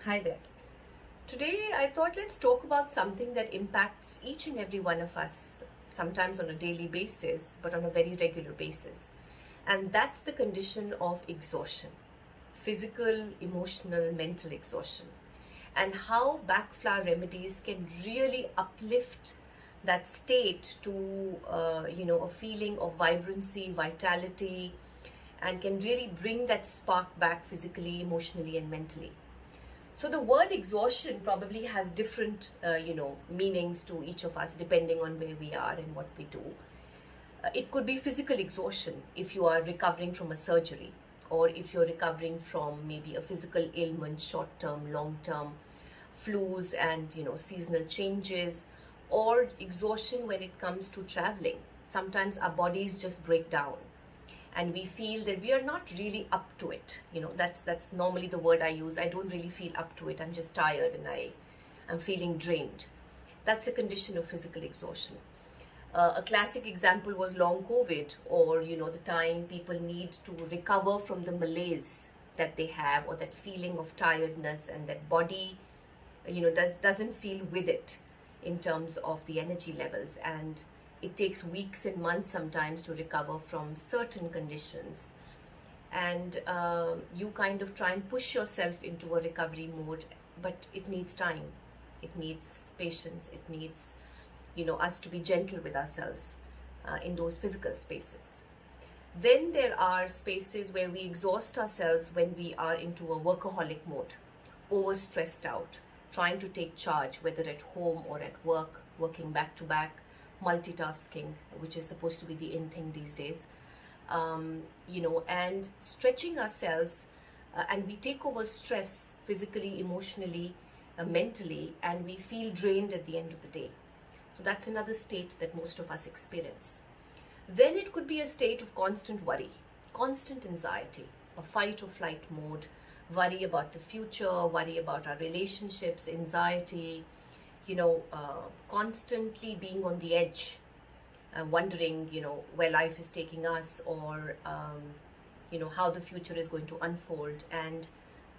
Hi there. Today I thought let's talk about something that impacts each and every one of us, sometimes on a daily basis, but on a very regular basis. And that's the condition of exhaustion, physical, emotional, mental exhaustion, and how Backflower Remedies can really uplift that state to, a feeling of vibrancy, vitality, and can really bring that spark back physically, emotionally, and mentally. So the word exhaustion probably has different, meanings to each of us depending on where we are and what we do. It could be physical exhaustion if you are recovering from a surgery, or if you're recovering from maybe a physical ailment, short term, long term, flus and seasonal changes, or exhaustion when it comes to traveling. Sometimes our bodies just break down and we feel that we are not really up to it. That's normally the word I use. I don't really feel up to it. I'm just tired and I'm feeling drained. That's a condition of physical exhaustion. A classic example was long COVID, or the time people need to recover from the malaise that they have, or that feeling of tiredness, and that body doesn't feel with it in terms of the energy levels, and it takes weeks and months sometimes to recover from certain conditions. And you kind of try and push yourself into a recovery mode, but it needs time, it needs patience, it needs us to be gentle with ourselves in those physical spaces. Then there are spaces where we exhaust ourselves when we are into a workaholic mode, overstressed out, trying to take charge, whether at home or at work, working back to back, multitasking, which is supposed to be the in thing these days, and stretching ourselves, and we take over stress physically, emotionally, mentally, and we feel drained at the end of the day. So that's another state that most of us experience. Then it could be a state of constant worry, constant anxiety, a fight or flight mode, worry about the future, worry about our relationships, anxiety, constantly being on the edge, wondering, where life is taking us, or, how the future is going to unfold. And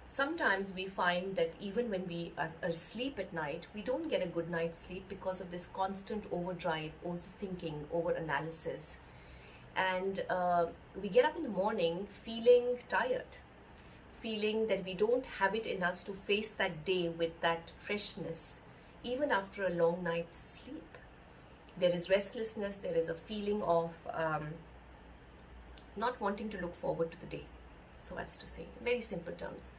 sometimes we find that even when we are asleep at night, we don't get a good night's sleep because of this constant overdrive, overthinking, overanalysis. And we get up in the morning feeling tired, feeling that we don't have it in us to face that day with that freshness, even after a long night's sleep. There is restlessness, there is a feeling of not wanting to look forward to the day, so as to say, in very simple terms.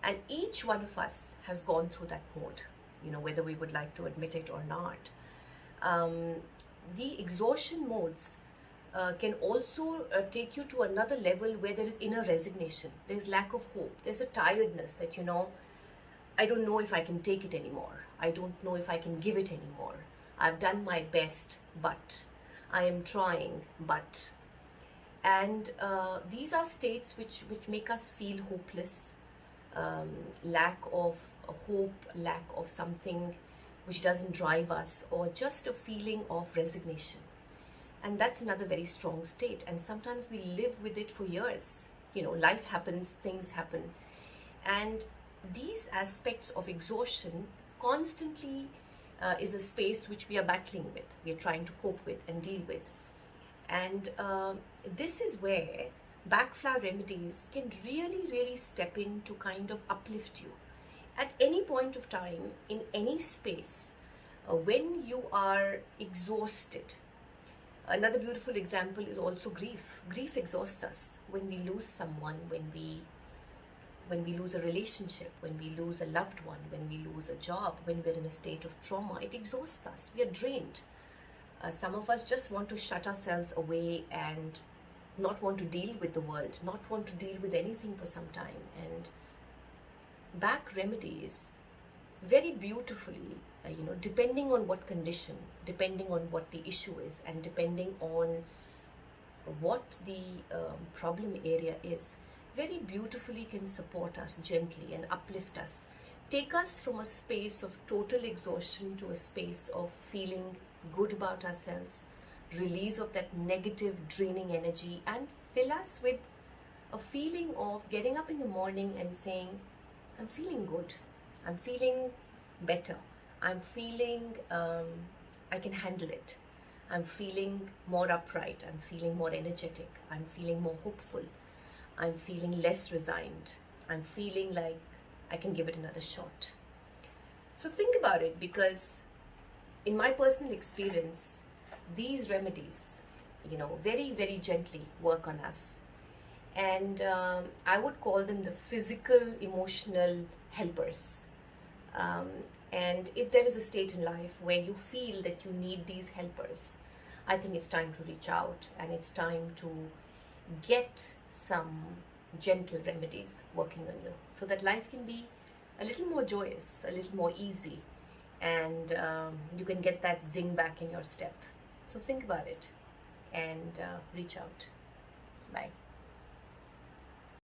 And each one of us has gone through that mode, whether we would like to admit it or not. The exhaustion modes can also take you to another level where there is inner resignation, there's lack of hope, there's a tiredness that, I don't know if I can take it anymore. I don't know if I can give it anymore. I've done my best, but I am trying, but. And these are states which make us feel hopeless, lack of hope, lack of something which doesn't drive us, or just a feeling of resignation. And that's another very strong state. And sometimes we live with it for years. Life happens, things happen. And these aspects of exhaustion constantly is a space which we are battling with, we are trying to cope with and deal with. And this is where Backflower Remedies can really, really step in to kind of uplift you at any point of time, in any space, when you are exhausted. Another beautiful example is also grief. Grief exhausts us when we lose someone, when we lose a relationship, when we lose a loved one, when we lose a job, when we're in a state of trauma. It exhausts us. We are drained. Some of us just want to shut ourselves away and not want to deal with the world, not want to deal with anything for some time. And Bach Remedies very beautifully, depending on what condition, depending on what the issue is, and depending on what the problem area is, very beautifully can support us gently and uplift us, take us from a space of total exhaustion to a space of feeling good about ourselves, release of that negative draining energy, and fill us with a feeling of getting up in the morning and saying, I'm feeling good. I'm feeling better. I'm feeling I can handle it. I'm feeling more upright. I'm feeling more energetic. I'm feeling more hopeful. I'm feeling less resigned. I'm feeling like I can give it another shot. So think about it, because in my personal experience, these remedies, very, very gently work on us. And I would call them the physical, emotional helpers. Um, and if there is a state in life where you feel that you need these helpers, I think it's time to reach out, and it's time to get some gentle remedies working on you, so that life can be a little more joyous, a little more easy, and you can get that zing back in your step. So think about it and reach out. Bye.